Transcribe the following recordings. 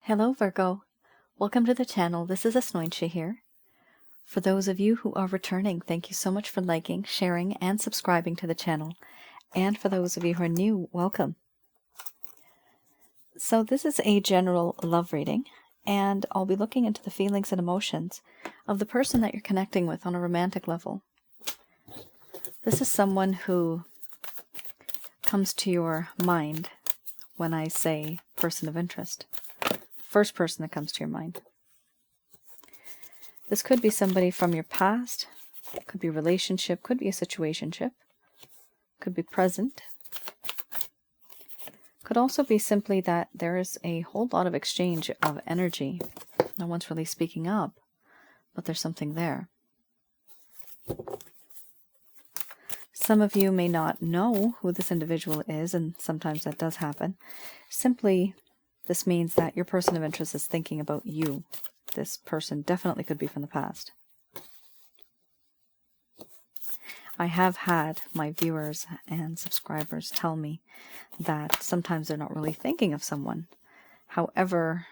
Hello Virgo, welcome to the channel. This is Asnointia here. For those of you who are returning, thank you so much for liking, sharing, and subscribing to the channel. And for those of you who are new, welcome. So this is a general love reading, and I'll be looking into the feelings and emotions of the person that you're connecting with on a romantic level. This is someone who comes to your mind when I say person of interest. First person that comes to your mind. This could be somebody from your past, could be a relationship, could be a situationship, could be present. Could also be simply that there is a whole lot of exchange of energy. No one's really speaking up, but there's something there. Some of you may not know who this individual is, and sometimes that does happen. Simply, this means that your person of interest is thinking about you. This person definitely could be from the past. I have had my viewers and subscribers tell me that sometimes they're not really thinking of someone. However,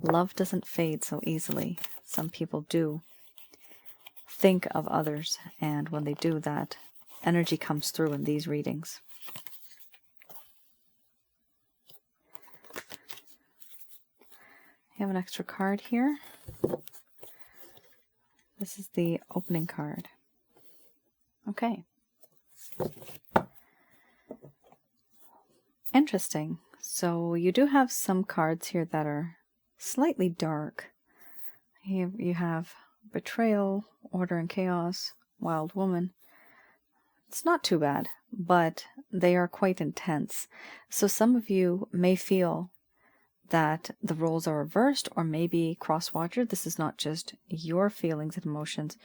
love doesn't fade so easily. Some people do think of others, and when they do that, energy comes through in these readings. I have an extra card here. This is the opening card. Okay. Interesting. So you do have some cards here that are slightly dark. You have Betrayal, Order and Chaos, Wild Woman. It's not too bad, but they are quite intense. So some of you may feel that the roles are reversed, or maybe cross-watcher. This is not just your feelings and emotions,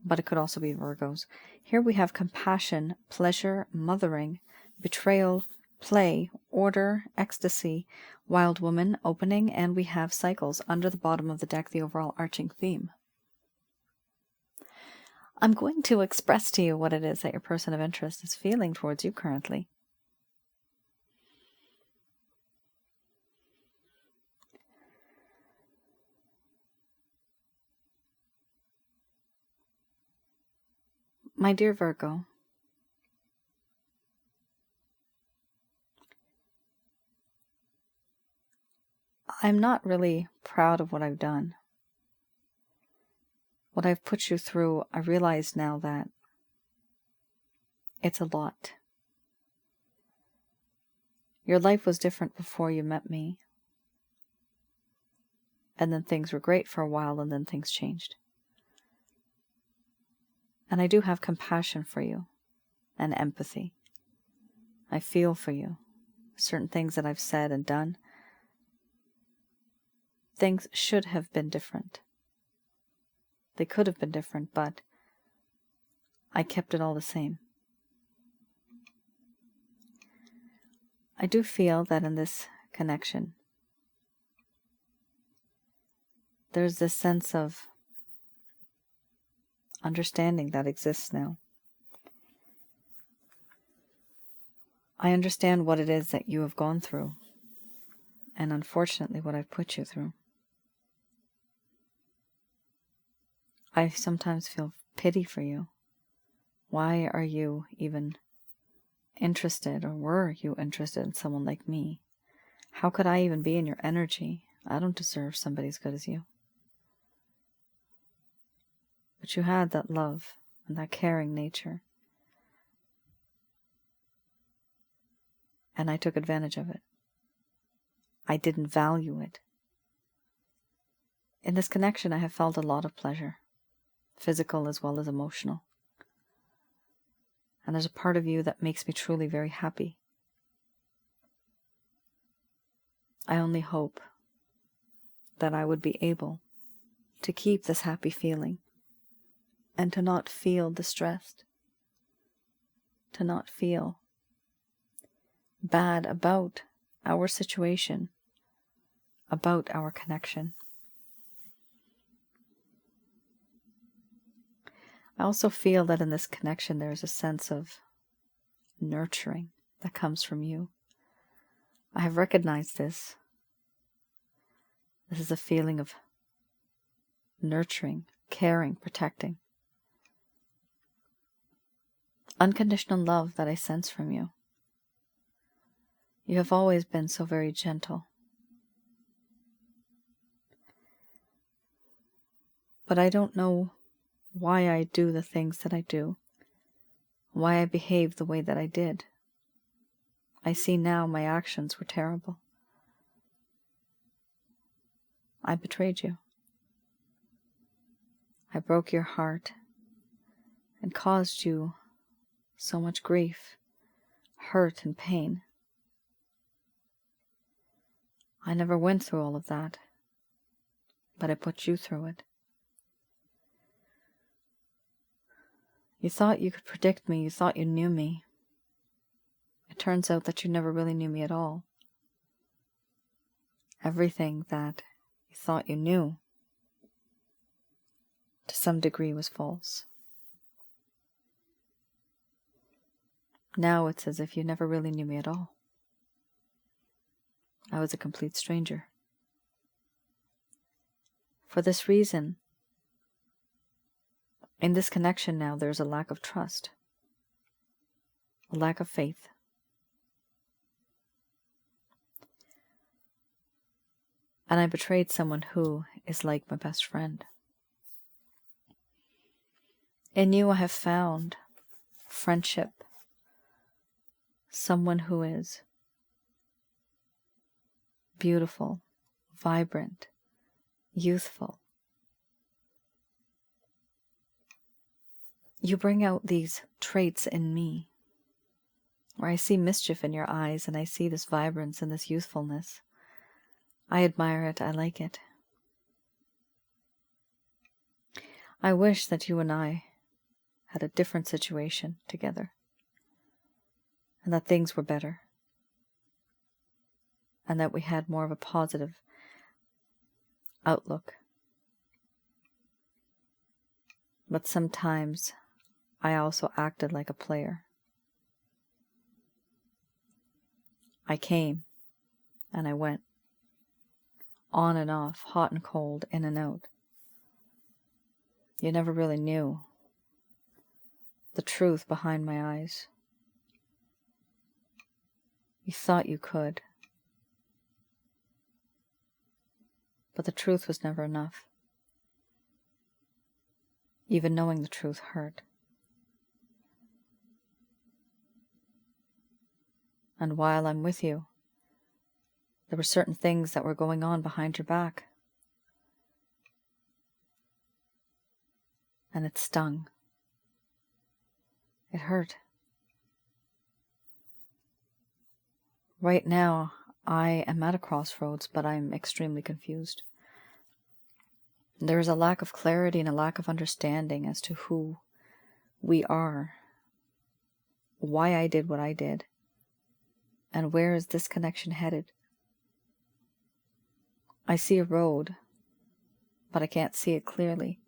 but it could also be Virgos. Here we have compassion, pleasure, mothering, betrayal, play, order, ecstasy, wild woman, opening, and we have cycles under the bottom of the deck, the overall arching theme. I'm going to express to you what it is that your person of interest is feeling towards you currently. My dear Virgo, I'm not really proud of what I've done. What I've put you through, I realize now that it's a lot. Your life was different before you met me. And then things were great for a while, and then things changed. And I do have compassion for you and empathy. I feel for you. Certain things that I've said and done, things should have been different. They could have been different, but I kept it all the same. I do feel that in this connection, there's this sense of understanding that exists now. I understand what it is that you have gone through, and unfortunately what I've put you through. I sometimes feel pity for you. Why are you even interested, or were you interested in someone like me? How could I even be in your energy? I don't deserve somebody as good as you. But you had that love and that caring nature. And I took advantage of it. I didn't value it. In this connection, I have felt a lot of pleasure, physical as well as emotional. And there's a part of you that makes me truly very happy. I only hope that I would be able to keep this happy feeling and to not feel distressed, to not feel bad about our situation, about our connection. I also feel that in this connection there's a sense of nurturing that comes from you. I have recognized this This is a feeling of nurturing, caring, protecting. Unconditional love that I sense from you. You have always been so very gentle. But I don't know why I do the things that I do, why I behave the way that I did. I see now my actions were terrible. I betrayed you. I broke your heart and caused you so much grief, hurt, and pain. I never went through all of that, but I put you through it. You thought you could predict me, you thought you knew me. It turns out that you never really knew me at all. Everything that you thought you knew, to some degree, was false. Now it's as if you never really knew me at all. I was a complete stranger. For this reason, in this connection now, there's a lack of trust, a lack of faith. And I betrayed someone who is like my best friend. In you, I have found friendship, someone who is beautiful, vibrant, youthful. You bring out these traits in me, where I see mischief in your eyes and I see this vibrance and this youthfulness. I admire it, I like it. I wish that you and I had a different situation together, and that things were better, and that we had more of a positive outlook. But sometimes I also acted like a player. I came and I went, on and off, hot and cold, in and out. You never really knew the truth behind my eyes. You thought you could, but the truth was never enough. Even knowing the truth hurt. And while I'm with you, there were certain things that were going on behind your back. And it stung. It hurt. Right now, I am at a crossroads, but I'm extremely confused. There is a lack of clarity and a lack of understanding as to who we are, why I did what I did, and where is this connection headed. I see a road, but I can't see it clearly.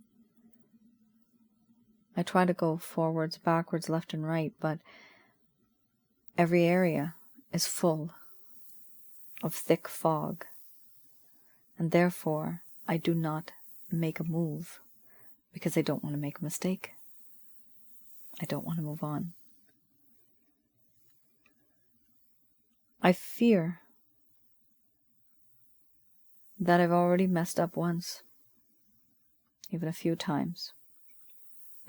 I try to go forwards, backwards, left and right, but every area is full of thick fog, and therefore I do not make a move because I don't want to make a mistake. I don't want to move on. I fear that I've already messed up once, even a few times,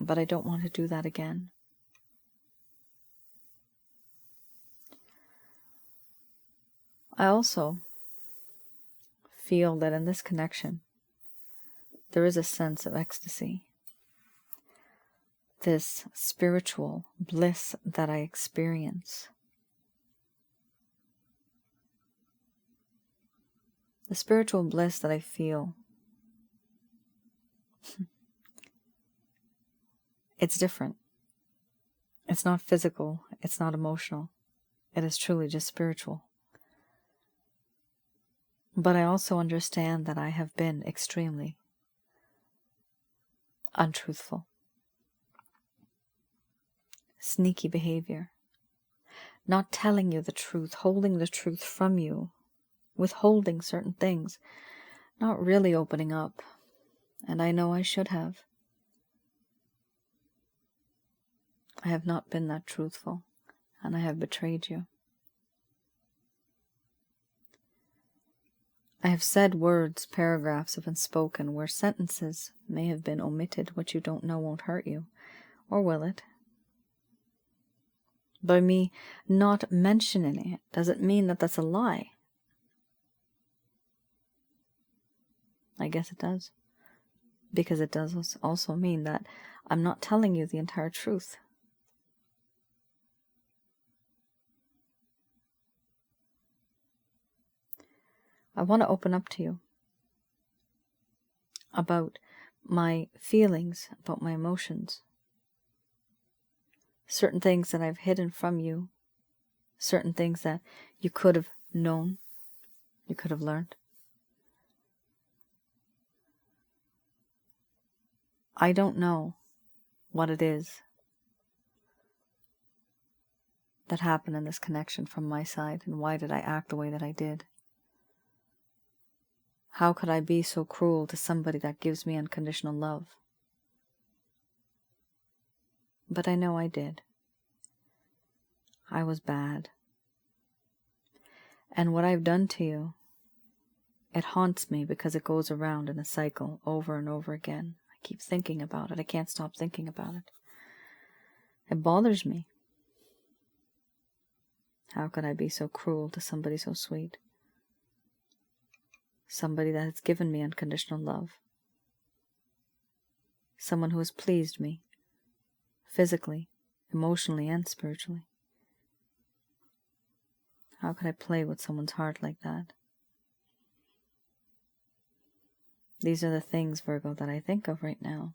but I don't want to do that again. I also feel that in this connection, there is a sense of ecstasy, this spiritual bliss that I experience. The spiritual bliss that I feel, it's different. It's not physical, it's not emotional. It is truly just spiritual. But I also understand that I have been extremely untruthful. Sneaky behavior. Not telling you the truth, holding the truth from you, withholding certain things, not really opening up. And I know I should have. I have not been that truthful, and I have betrayed you. I have said words, paragraphs have been spoken where sentences may have been omitted. What you don't know won't hurt you, or will it? By me not mentioning it, does it mean that that's a lie? I guess it does. Because it does also mean that I'm not telling you the entire truth. I want to open up to you about my feelings, about my emotions. Certain things that I've hidden from you. Certain things that you could have known. You could have learned. I don't know what it is that happened in this connection from my side, and why did I act the way that I did. How could I be so cruel to somebody that gives me unconditional love? But I know I did. I was bad. And what I've done to you, it haunts me because it goes around in a cycle over and over again. I keep thinking about it. I can't stop thinking about it. It bothers me. How could I be so cruel to somebody so sweet? Somebody that has given me unconditional love. Someone who has pleased me, physically, emotionally, and spiritually. How could I play with someone's heart like that? These are the things, Virgo, that I think of right now.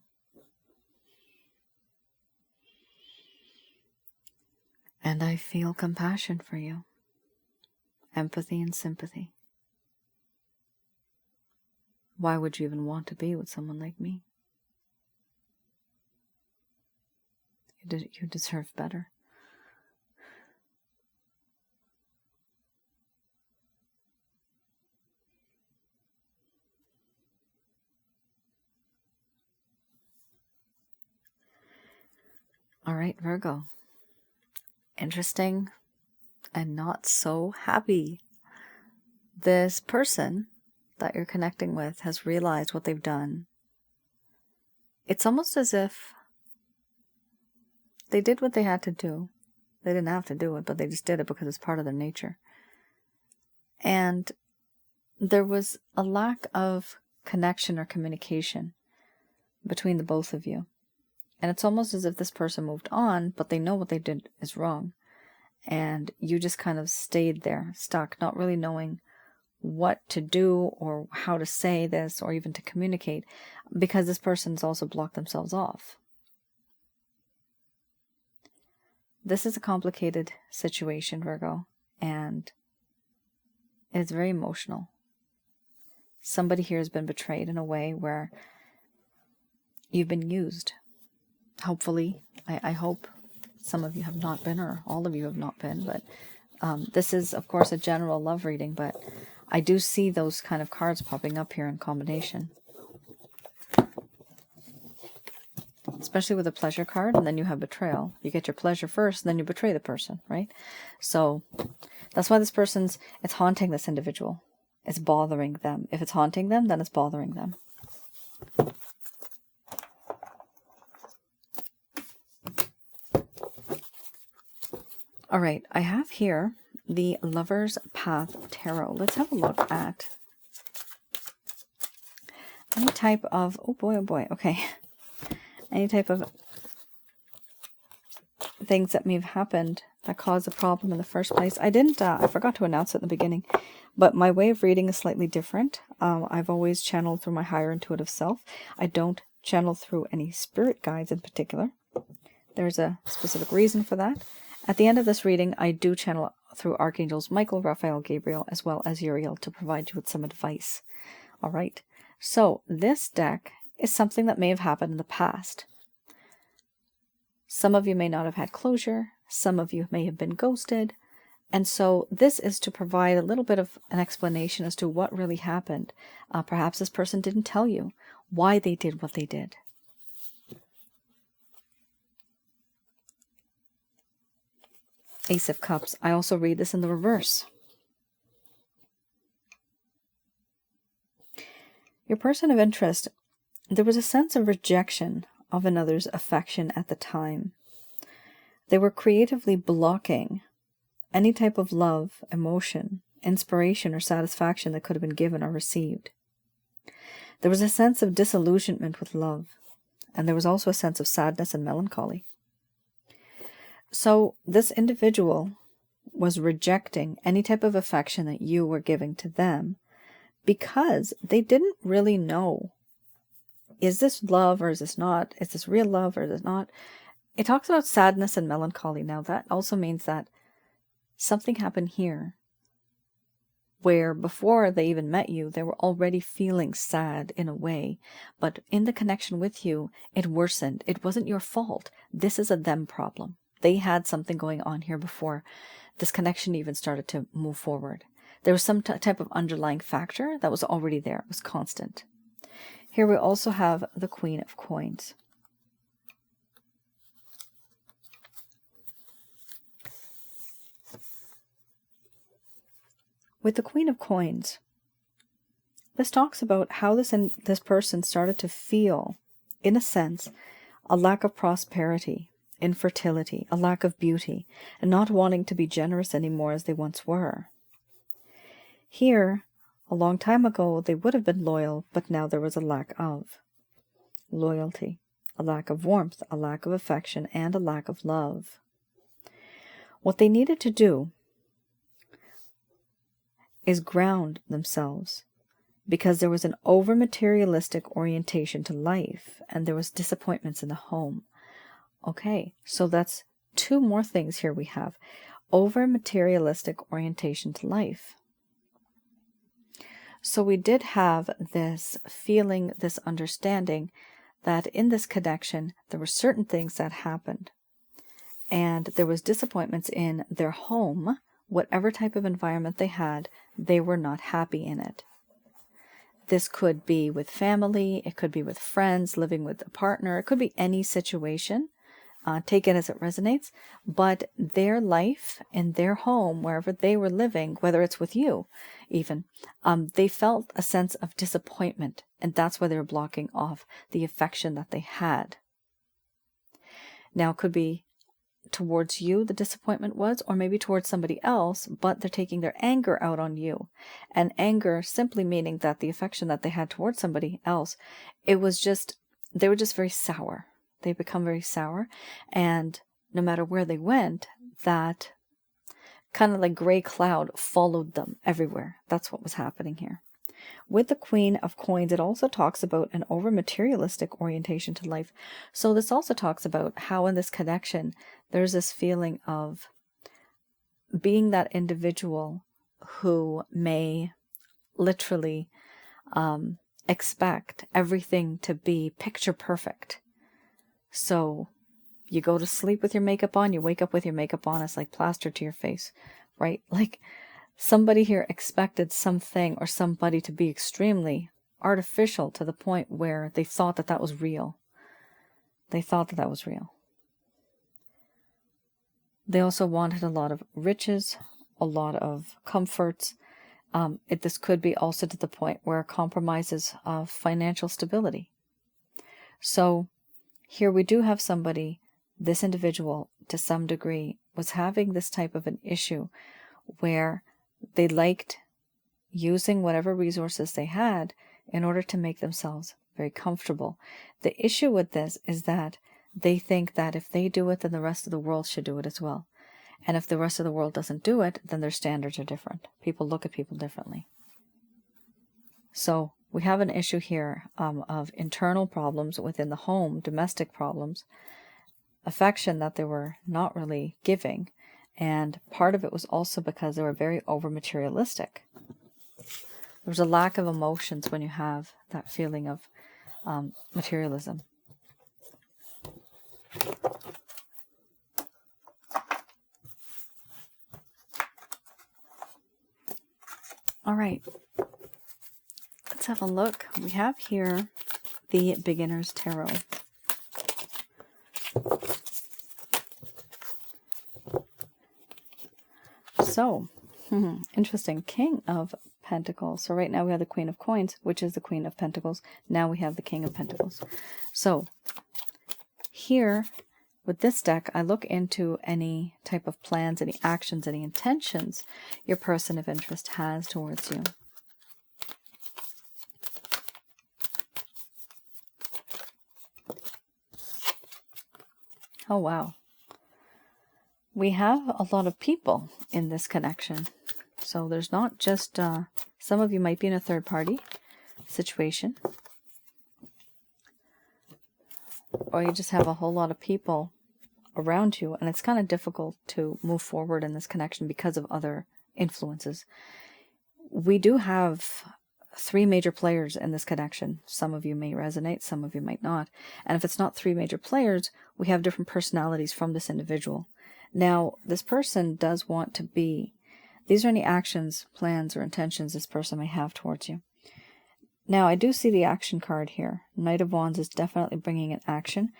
And I feel compassion for you. Empathy and sympathy. Why would you even want to be with someone like me? You deserve better. All right, Virgo. Interesting and not so happy. This person that you're connecting with has realized what they've done. It's almost as if they did what they had to do. They didn't have to do it, but they just did it because it's part of their nature. And there was a lack of connection or communication between the both of you. And it's almost as if this person moved on, but they know what they did is wrong. And you just kind of stayed there, stuck, not really knowing what to do or how to say this or even to communicate, because this person's also blocked themselves off. This is a complicated situation, Virgo, and it's very emotional. Somebody here has been betrayed in a way where you've been used. Hopefully, I hope some of you have not been, or all of you have not been, but this is, of course, a general love reading, but I do see those kind of cards popping up here in combination. Especially with a pleasure card, and then you have betrayal. You get your pleasure first, and then you betray the person, right? So that's why this person's, it's haunting this individual. It's bothering them. If it's haunting them, then it's bothering them. All right, I have here the Lover's Path Tarot. Let's have a look at any type of, oh boy, okay. Any type of things that may have happened that caused a problem in the first place. I forgot to announce it in the beginning, but my way of reading is slightly different. I've always channeled through my higher intuitive self. I don't channel through any spirit guides in particular. There's a specific reason for that. At the end of this reading, I do channel through Archangels Michael, Raphael, Gabriel, as well as Uriel to provide you with some advice. All right. So this deck is something that may have happened in the past. Some of you may not have had closure. Some of you may have been ghosted. And so this is to provide a little bit of an explanation as to what really happened. Perhaps this person didn't tell you why they did what they did. Ace of Cups. I also read this in the reverse. Your person of interest, there was a sense of rejection of another's affection at the time. They were creatively blocking any type of love, emotion, inspiration, or satisfaction that could have been given or received. There was a sense of disillusionment with love, and there was also a sense of sadness and melancholy. So this individual was rejecting any type of affection that you were giving to them because they didn't really know, is this love or is this not? Is this real love or is it not? It talks about sadness and melancholy. Now that also means that something happened here where before they even met you, they were already feeling sad in a way. But in the connection with you, it worsened. It wasn't your fault. This is a them problem. They had something going on here before this connection even started to move forward. There was some type of underlying factor that was already there. It was constant. Here we also have the Queen of Coins. With the Queen of Coins, this talks about how this person started to feel, in a sense, a lack of prosperity, infertility, a lack of beauty, and not wanting to be generous anymore as they once were. Here, a long time ago, they would have been loyal, but now there was a lack of loyalty, a lack of warmth, a lack of affection, and a lack of love. What they needed to do is ground themselves, because there was an over-materialistic orientation to life, and there was disappointments in the home. Okay, so that's two more things here we have. Over-materialistic orientation to life. So we did have this feeling, this understanding that in this connection, there were certain things that happened. And there was disappointments in their home. Whatever type of environment they had, they were not happy in it. This could be with family, it could be with friends, living with a partner, it could be any situation. Take it as it resonates. But their life in their home, wherever they were living, whether it's with you even, they felt a sense of disappointment. And that's why they were blocking off the affection that they had. Now, it could be towards you the disappointment was, or maybe towards somebody else, but they're taking their anger out on you. And anger simply meaning that the affection that they had towards somebody else, they were just very sour. They become very sour, and no matter where they went, that kind of like gray cloud followed them everywhere. That's what was happening here. With the Queen of Coins, it also talks about an over-materialistic orientation to life. So this also talks about how in this connection, there's this feeling of being that individual who may literally expect everything to be picture perfect. So you go to sleep with your makeup on, you wake up with your makeup on, it's like plaster to your face, right? Like somebody here expected something or somebody to be extremely artificial to the point where they thought that that was real. They thought that that was real. They also wanted a lot of riches, a lot of comforts. This could be also to the point where compromises of financial stability. So here we do have somebody, this individual, to some degree, was having this type of an issue where they liked using whatever resources they had in order to make themselves very comfortable. The issue with this is that they think that if they do it, then the rest of the world should do it as well. And if the rest of the world doesn't do it, then their standards are different. People look at people differently. So we have an issue here of internal problems within the home, domestic problems, affection that they were not really giving. And part of it was also because they were very over-materialistic. There's a lack of emotions when you have that feeling of materialism. right. Let's have a look. We have here the Beginner's Tarot. So, interesting. King of Pentacles. So right now we have the Queen of Coins, which is the Queen of Pentacles. Now we have the King of Pentacles. So here with this deck, I look into any type of plans, any actions, any intentions your person of interest has towards you. Oh, wow. We have a lot of people in this connection. So there's not just, some of you might be in a third party situation. Or you just have a whole lot of people around you. And it's kind of difficult to move forward in this connection because of other influences. We do have 3 major players in this connection. Some of you may resonate, some of you might not. And if it's not 3 major players, we have different personalities from this individual. Now, this person does want to be, these are any actions, plans, or intentions this person may have towards you. Now, I do see the action card here. Knight of Wands is definitely bringing an action.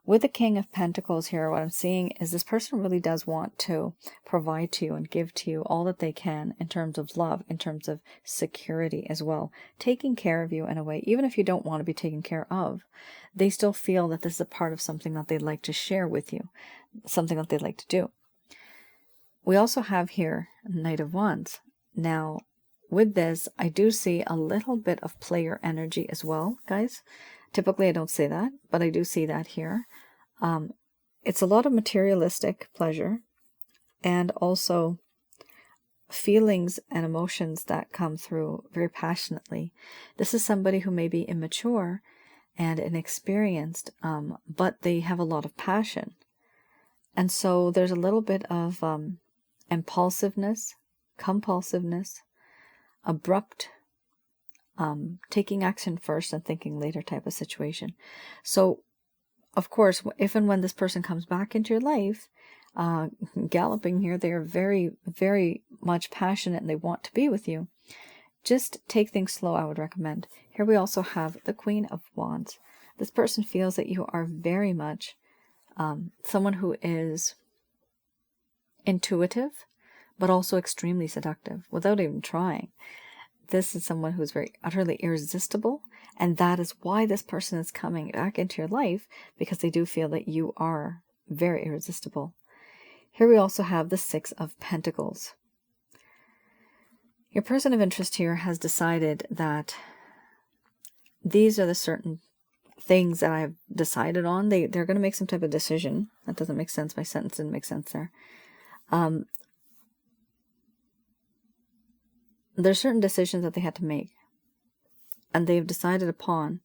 With the King of Pentacles here, what I'm seeing is this person really does want to provide to you and give to you all that they can in terms of love, in terms of security as well. Taking care of you in a way, even if you don't want to be taken care of, they still feel that this is a part of something that they'd like to share with you, something that they'd like to do. We also have here Knight of Wands. Now, with this, I do see a little bit of player energy as well, guys. Typically, I don't say that, but I do see that here. It's a lot of materialistic pleasure and also feelings and emotions that come through very passionately. This is somebody who may be immature and inexperienced, but they have a lot of passion. And so there's a little bit of impulsiveness, compulsiveness, abrupt, taking action first and thinking later type of situation. So, of course, if and when this person comes back into your life, galloping here, they are very, very much passionate and they want to be with you. Just take things slow, I would recommend. Here we also have the Queen of Wands. This person feels that you are very much someone who is intuitive, but also extremely seductive without even trying. This is someone who's very utterly irresistible, and that is why this person is coming back into your life, because they do feel that you are very irresistible. Here we also have the 6 of Pentacles. Your person of interest here has decided that these are the certain things that I've decided on. They're going to make some type of decision. That doesn't make sense. My sentence didn't make sense there. There's certain decisions that they had to make, and they've decided upon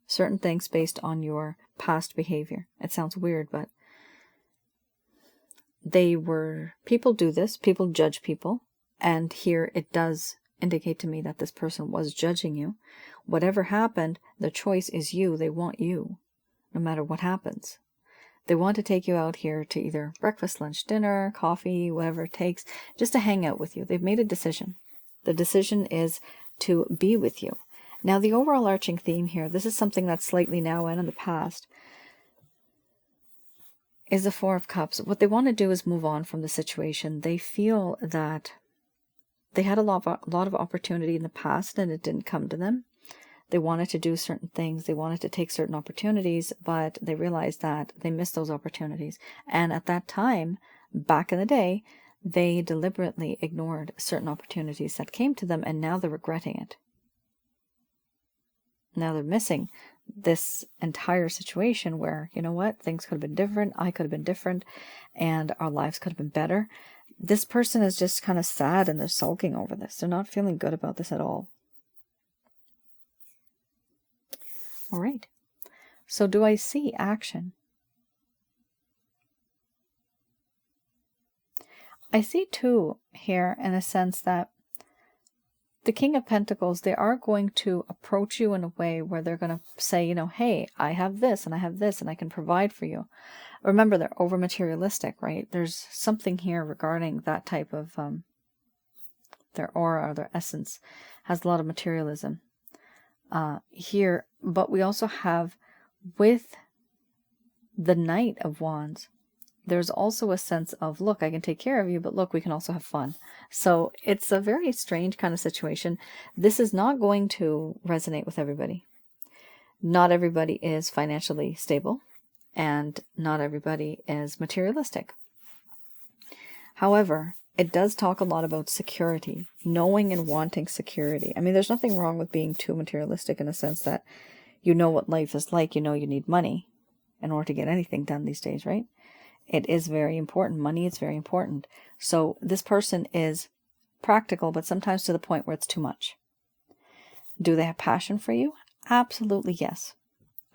certain things based on your past behavior. It sounds weird, but people do this, people judge people, and here it does indicate to me that this person was judging you. Whatever happened, the choice is you. They want you, no matter what happens. They want to take you out here to either breakfast, lunch, dinner, coffee, whatever it takes, just to hang out with you. They've made a decision. The decision is to be with you. Now, the overall arching theme here, this is something that's slightly now and in the past, is the 4 of Cups. What they want to do is move on from the situation. They feel that they had a lot of opportunity in the past and it didn't come to them. They wanted to do certain things. They wanted to take certain opportunities, but they realized that they missed those opportunities. And at that time, back in the day, they deliberately ignored certain opportunities that came to them, and now they're regretting it. Now they're missing this entire situation where, you know what, things could have been different, I could have been different, and our lives could have been better. This person is just kind of sad and they're sulking over this. They're not feeling good about this at all. All right. So do I see action? I see two here in a sense that the King of Pentacles, they are going to approach you in a way where they're going to say, you know, hey, I have this and I have this and I can provide for you. Remember, they're over materialistic, right? There's something here regarding that type of their aura or their essence has a lot of materialism here. But we also have, with the Knight of Wands, there's also a sense of, look, I can take care of you, but look, we can also have fun. So it's a very strange kind of situation. This is not going to resonate with everybody. Not everybody is financially stable, and not everybody is materialistic. However, it does talk a lot about security, knowing and wanting security. I mean, there's nothing wrong with being too materialistic in a sense that you know what life is like. You know you need money in order to get anything done these days, right? It is very important. Money is very important. So this person is practical, but sometimes to the point where it's too much. Do they have passion for you? Absolutely, yes.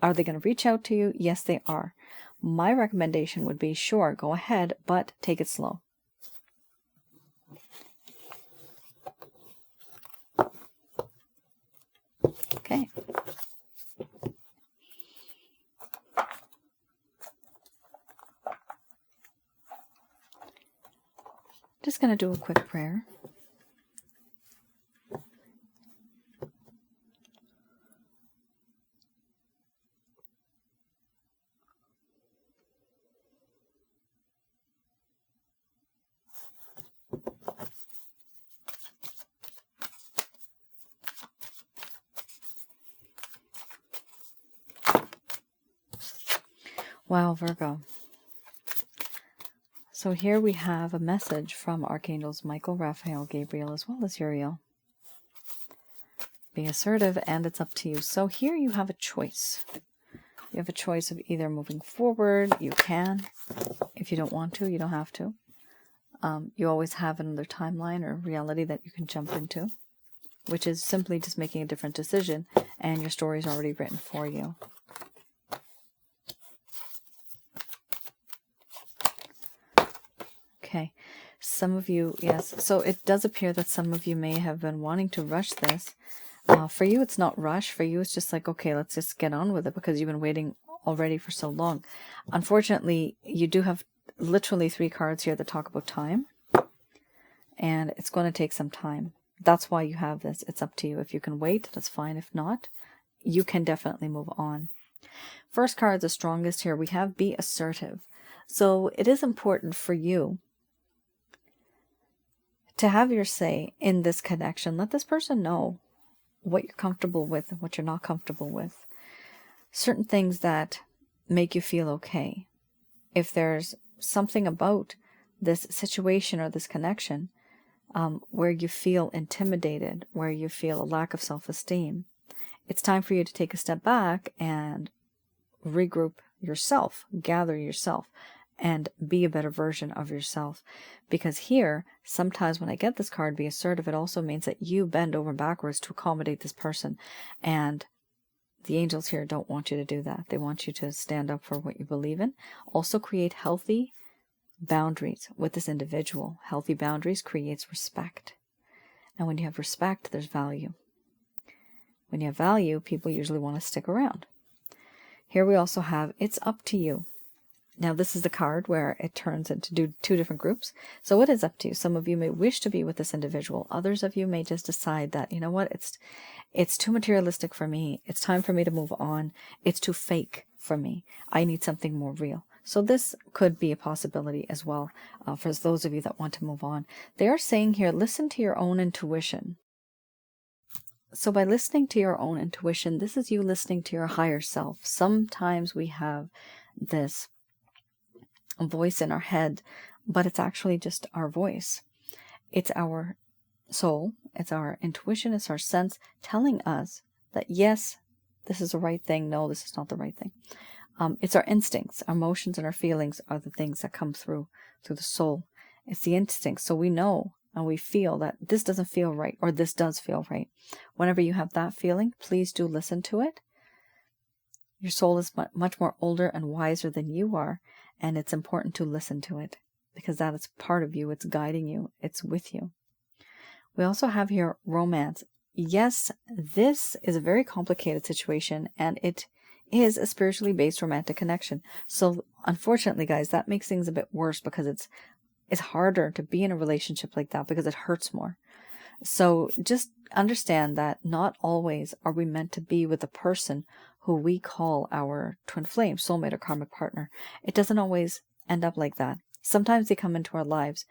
Are they going to reach out to you? Yes, they are. My recommendation would be, sure, go ahead, but take it slow. Okay. Just going to do a quick prayer. Wow, Virgo. So here we have a message from Archangels Michael, Raphael, Gabriel, as well as Uriel. Be assertive, and it's up to you. So here you have a choice. You have a choice of either moving forward. You can. If you don't want to, you don't have to. You always have another timeline or reality that you can jump into, which is simply just making a different decision, and your story is already written for you. Okay, some of you, yes, so it does appear that some of you may have been wanting to rush this. For you, it's not rush. For you, it's just like, okay, let's just get on with it because you've been waiting already for so long. Unfortunately, you do have literally 3 cards here that talk about time, and it's going to take some time. That's why you have this. It's up to you. If you can wait, that's fine. If not, you can definitely move on. First card, the strongest here, we have be assertive. So it is important for you to have your say in this connection. Let this person know what you're comfortable with and what you're not comfortable with. Certain things that make you feel okay. If there's something about this situation or this connection where you feel intimidated, where you feel a lack of self-esteem, it's time for you to take a step back and regroup yourself, gather yourself, and be a better version of yourself. Because here, sometimes when I get this card, be assertive, it also means that you bend over backwards to accommodate this person. And the angels here don't want you to do that. They want you to stand up for what you believe in. Also create healthy boundaries with this individual. Healthy boundaries creates respect. And when you have respect, there's value. When you have value, people usually want to stick around. Here we also have, it's up to you. Now, this is the card where it turns into 2 different groups. So it is up to you. Some of you may wish to be with this individual. Others of you may just decide that, you know what, it's too materialistic for me. It's time for me to move on. It's too fake for me. I need something more real. So this could be a possibility as well for those of you that want to move on. They are saying here, listen to your own intuition. So by listening to your own intuition, this is you listening to your higher self. Sometimes we have this voice in our head, but it's actually just our voice. It's our soul, it's our intuition, it's our sense telling us that yes, this is the right thing, no, this is not the right thing. It's our instincts, our emotions, and our feelings are the things that come through the soul. It's the instincts. So we know and we feel that this doesn't feel right, or this does feel right. Whenever you have that feeling, please do listen to it. Your soul is much more older and wiser than you are, and it's important to listen to it because that is part of you. It's guiding you. It's with you. We also have here romance. Yes, this is a very complicated situation, and it is a spiritually based romantic connection. So unfortunately, guys, that makes things a bit worse because it's harder to be in a relationship like that because it hurts more. So just understand that not always are we meant to be with the person who we call our twin flame, soulmate, or karmic partner. It doesn't always end up like that. Sometimes they come into our lives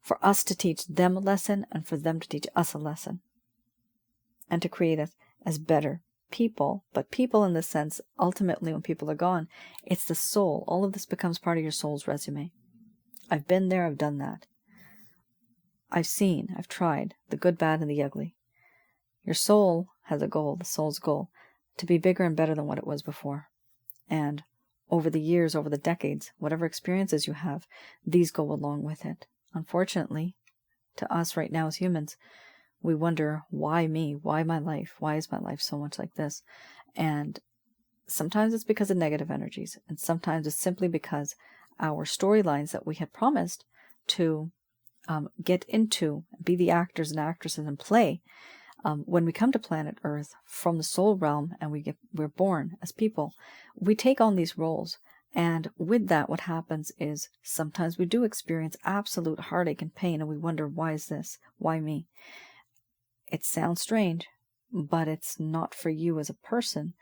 for us to teach them a lesson and for them to teach us a lesson and to create us as better people. But people in the sense, ultimately when people are gone, it's the soul. All of this becomes part of your soul's resume. I've been there, I've done that. I've seen, I've tried, the good, bad, and the ugly. Your soul has a goal, the soul's goal, to be bigger and better than what it was before. And over the years, over the decades, whatever experiences you have, these go along with it. Unfortunately, to us right now as humans, we wonder, why me? Why my life? Why is my life so much like this? And sometimes it's because of negative energies, and sometimes it's simply because our storylines that we had promised to get into, be the actors and actresses and play, when we come to planet Earth from the soul realm and we're born as people, we take on these roles. And with that, what happens is sometimes we do experience absolute heartache and pain, and we wonder, why is this? Why me? It sounds strange, but it's not for you as a person.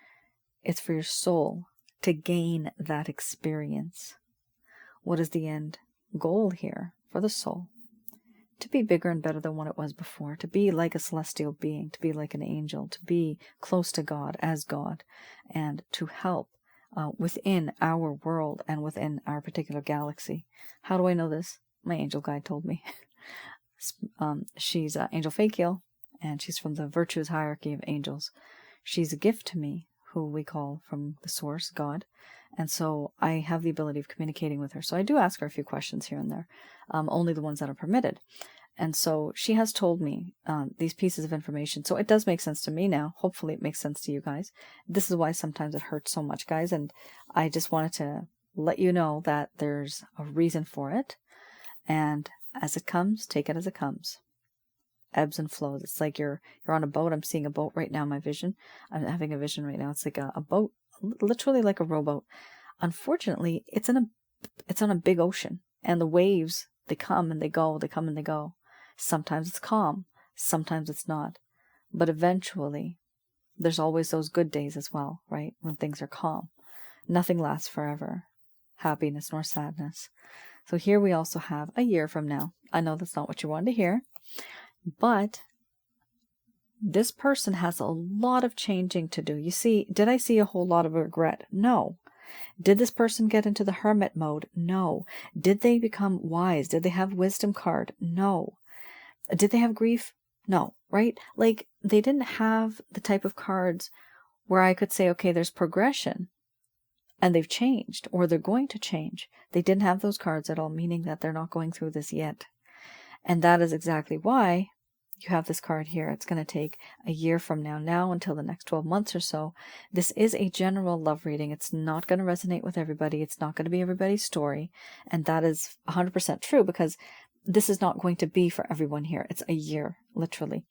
It's for your soul to gain that experience. What is the end goal here for the soul? To be bigger and better than what it was before, to be like a celestial being, to be like an angel, to be close to God as God, and to help within our world and within our particular galaxy. How do I know this? My angel guide told me. She's Angel Fakil, and she's from the Virtues Hierarchy of Angels. She's a gift to me, who we call from the source, God. And so I have the ability of communicating with her. So I do ask her a few questions here and there, only the ones that are permitted. And so she has told me these pieces of information. So it does make sense to me now. Hopefully it makes sense to you guys. This is why sometimes it hurts so much, guys. And I just wanted to let you know that there's a reason for it. And as it comes, take it as it comes. Ebbs and flows. It's like you're on a boat. I'm seeing a boat right now in my vision. I'm having a vision right now. It's like a boat, literally like a rowboat. Unfortunately, it's on a big ocean, and the waves, they come and they go, they come and they go. Sometimes it's calm, sometimes it's not. But eventually, there's always those good days as well, right? When things are calm. Nothing lasts forever. Happiness nor sadness. So here we also have a year from now. I know that's not what you wanted to hear, but this person has a lot of changing to do. You see, did I see a whole lot of regret? No. Did this person get into the hermit mode? No. Did they become wise? Did they have wisdom card? No. Did they have grief? No, right? Like, they didn't have the type of cards where I could say, okay, there's progression and they've changed or they're going to change. They didn't have those cards at all, meaning that they're not going through this yet. And that is exactly why you have this card here. It's going to take a year from now until the next 12 months or so. This is a general love reading. It's not going to resonate with everybody. It's not going to be everybody's story. And that is 100% true, because this is not going to be for everyone here. It's a year, literally.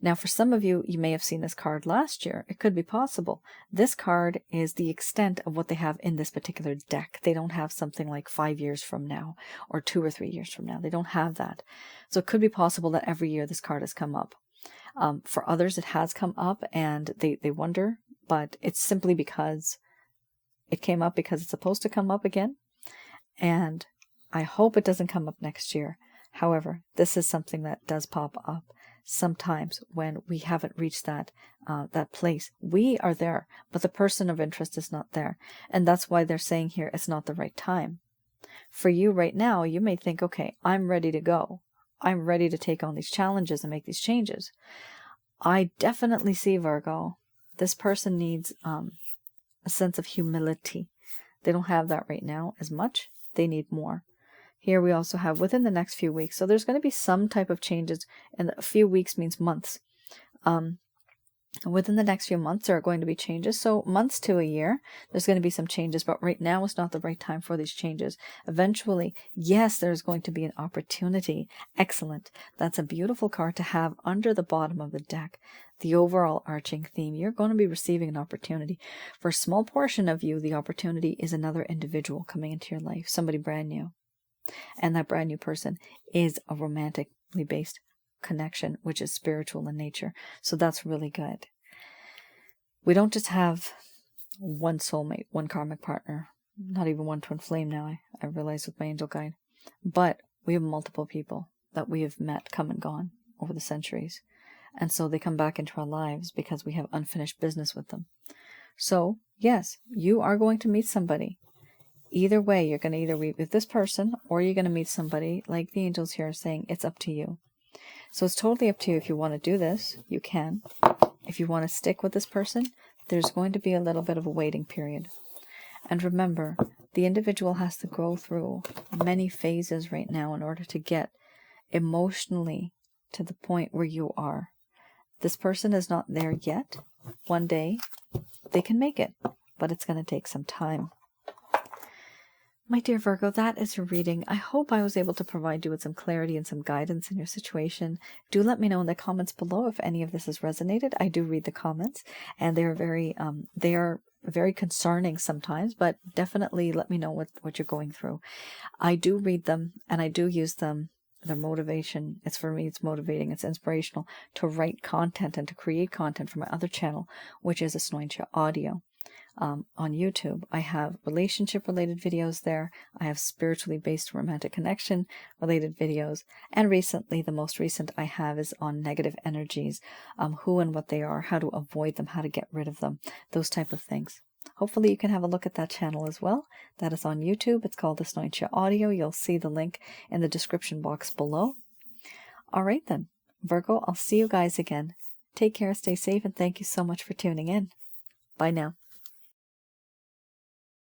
Now, for some of you, you may have seen this card last year. It could be possible. This card is the extent of what they have in this particular deck. They don't have something like 5 years from now or 2 or 3 years from now. They don't have that. So it could be possible that every year this card has come up. For others, it has come up and they wonder, but it's simply because it came up because it's supposed to come up again. And I hope it doesn't come up next year. However, this is something that does pop up sometimes when we haven't reached that place. We are there, but the person of interest is not there. And that's why they're saying here it's not the right time. For you right now, you may think, okay, I'm ready to go. I'm ready to take on these challenges and make these changes. I definitely see, Virgo, this person needs a sense of humility. They don't have that right now as much. They need more. Here we also have within the next few weeks. So there's going to be some type of changes, and a few weeks means months. Within the next few months, there are going to be changes. So months to a year, there's going to be some changes, but right now is not the right time for these changes. Eventually, yes, there's going to be an opportunity. Excellent. That's a beautiful card to have under the bottom of the deck. The overall arching theme, you're going to be receiving an opportunity. For a small portion of you, the opportunity is another individual coming into your life, somebody brand new. And that brand new person is a romantically based connection, which is spiritual in nature. So that's really good. We don't just have one soulmate, one karmic partner, not even one twin flame now, I realize with my angel guide. But we have multiple people that we have met, come and gone over the centuries. And so they come back into our lives because we have unfinished business with them. So, yes, you are going to meet somebody. Either way, you're going to either meet with this person or you're going to meet somebody, like the angels here are saying, it's up to you. So it's totally up to you. If you want to do this, you can. If you want to stick with this person, there's going to be a little bit of a waiting period. And remember, the individual has to go through many phases right now in order to get emotionally to the point where you are. This person is not there yet. One day, they can make it, but it's going to take some time. My dear Virgo, that is your reading. I hope I was able to provide you with some clarity and some guidance in your situation. Do let me know in the comments below if any of this has resonated. I do read the comments, and they are very concerning sometimes, but definitely let me know what you're going through. I do read them, and I do use them. Their motivation, for me, it's motivating, it's inspirational to write content and to create content for my other channel, which is Asnointia Audio. On YouTube, I have relationship-related videos there. I have spiritually based romantic connection-related videos. And recently, the most recent I have is on negative energies, who and what they are, how to avoid them, how to get rid of them, those type of things. Hopefully you can have a look at that channel as well. That is on YouTube. It's called Asnointia Audio. You'll see the link in the description box below. All right then, Virgo, I'll see you guys again. Take care, stay safe, and thank you so much for tuning in. Bye now.